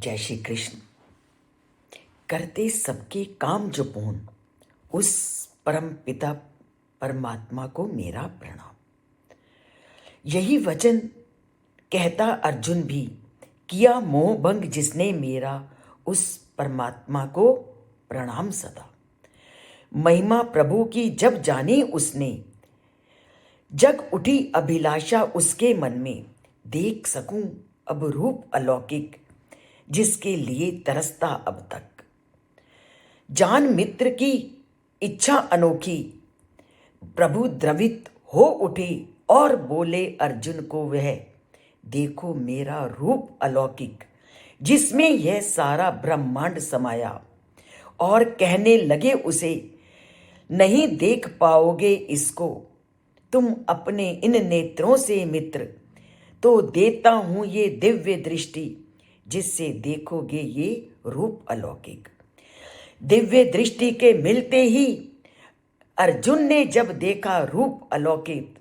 जय श्री कृष्ण। करते सबके काम जो पूर्ण, उस परम पिता परमात्मा को मेरा प्रणाम। यही वचन कहता अर्जुन भी, किया मोह भंग जिसने मेरा, उस परमात्मा को प्रणाम सदा। महिमा प्रभु की जब जानी उसने, जग उठी अभिलाषा उसके मन में। देख सकूं अब रूप अलौकिक, जिसके लिए तरसता अब तक। जान मित्र की इच्छा अनोखी, प्रभु द्रवित हो उठे और बोले अर्जुन को वह, देखो मेरा रूप अलौकिक, जिसमें यह सारा ब्रह्मांड समाया। और कहने लगे उसे, नहीं देख पाओगे इसको तुम अपने इन नेत्रों से मित्र, तो देता हूं ये दिव्य दृष्टि, जिससे देखोगे ये रूप अलौकिक। दिव्य दृष्टि के मिलते ही अर्जुन ने जब देखा रूप अलौकिक,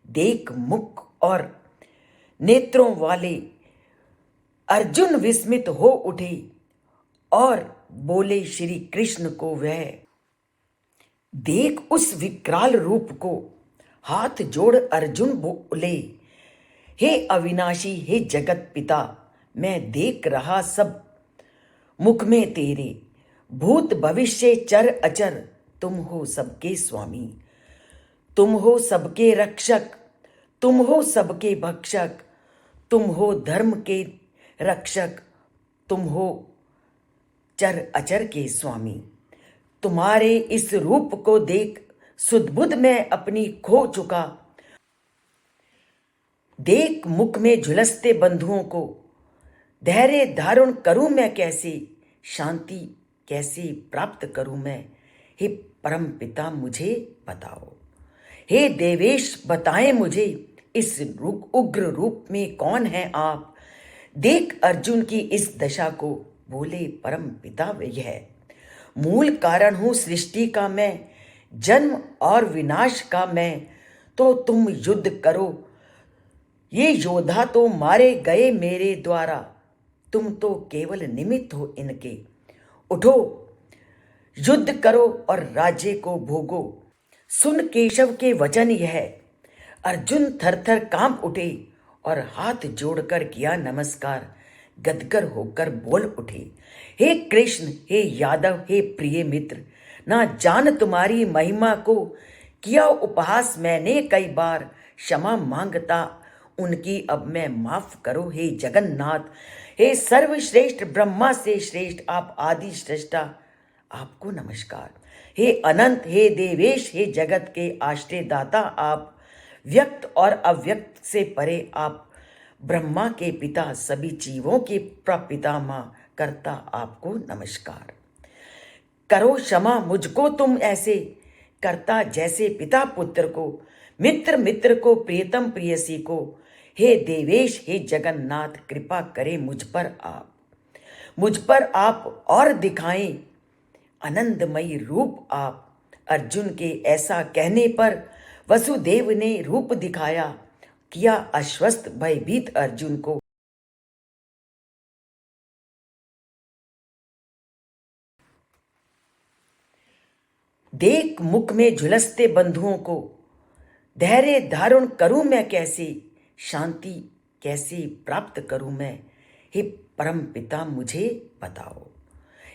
देख मुख और नेत्रों वाले अर्जुन विस्मित हो उठे और बोले श्री कृष्ण को वह, देख उस विकराल रूप को। हाथ जोड़ अर्जुन बोले, हे अविनाशी हे जगत पिता, मैं देख रहा सब मुख में तेरे। भूत भविष्य चर अचर, तुम हो सबके स्वामी। तुम हो सबके रक्षक, तुम हो सबके भक्षक, तुम हो धर्म के रक्षक, तुम हो चर अचर के स्वामी। तुम्हारे इस रूप को देख सुध-बुध मैं अपनी खो चुका। देख मुख में झुलसते बंधुओं को, धैर्य धारण करूं मैं कैसे, शांति कैसे प्राप्त करूं मैं। हे परम पिता मुझे बताओ, हे देवेश बताएं मुझे, इस उग्र रूप में कौन है आप। देख अर्जुन की इस दशा को, बोले परम पिता यह, मूल कारण हूं सृष्टि का मैं, जन्म और विनाश का मैं। तो तुम युद्ध करो, ये योद्धा तो मारे गए मेरे द्वारा, तुम तो केवल निमित्त हो इनके। उठो युद्ध करो और राज्य को भोगो। सुन केशव के वचन यह, अर्जुन थरथर कांप उठे और हाथ जोड़कर किया नमस्कार। गदगद होकर बोल उठे, हे कृष्ण हे यादव हे प्रिय मित्र, ना जान तुम्हारी महिमा को। किया उपहास मैंने कई बार, क्षमा मांगता उनकी अब मैं, माफ करो हे जगन्नाथ। हे सर्वश्रेष्ठ ब्रह्मा से श्रेष्ठ आप आदि सृष्टा, आपको नमस्कार। हे अनंत हे देवेश हे जगत के आश्रय दाता आप, व्यक्त और अव्यक्त से परे आप, ब्रह्मा के पिता सभी जीवों के प्रपितामह करता आपको नमस्कार। करो क्षमा मुझको तुम ऐसे, करता जैसे पिता पुत्र को, मित्र मित्र को प्रियतम प्रियसी को। हे देवेश हे जगन्नाथ कृपा करें मुझ पर आप, मुझ पर आप और दिखाएं आनंदमयी रूप आप। अर्जुन के ऐसा कहने पर वसुदेव ने रूप दिखाया, किया आश्वस्त भयभीत अर्जुन को। देख मुख में झुलसते बंधुओं को, धैर्य धारण करूं मैं कैसे, शांति कैसे प्राप्त करूं मैं। हे परम पिता मुझे बताओ,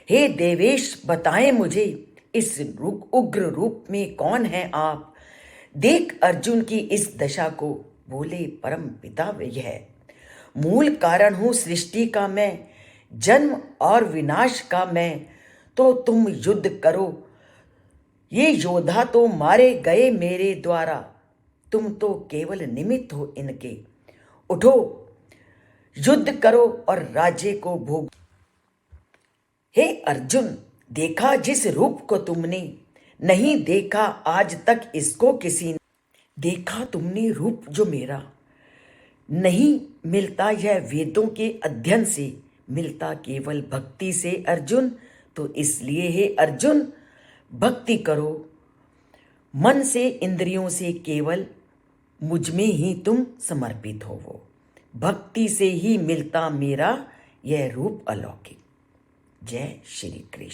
हे देवेश बताएं मुझे, इस उग्र रूप में कौन है आप। देख अर्जुन की इस दशा को, बोले परम पिता यह, मूल कारण हूं सृष्टि का मैं, जन्म और विनाश का मैं। तो तुम युद्ध करो, ये योद्धा तो मारे गए मेरे द्वारा, तुम तो केवल निमित्त हो इनके। उठो युद्ध करो और राज्य को भोग। हे अर्जुन देखा जिस रूप को तुमने, नहीं देखा आज तक इसको किसी ने। देखा तुमने रूप जो मेरा, नहीं मिलता यह वेदों के अध्ययन से, मिलता केवल भक्ति से अर्जुन। तो इसलिए हे अर्जुन भक्ति करो, मन से इंद्रियों से केवल मुझ में ही तुम समर्पित हो। वो भक्ति से ही मिलता मेरा यह रूप अलौकिक। जय श्री कृष्ण।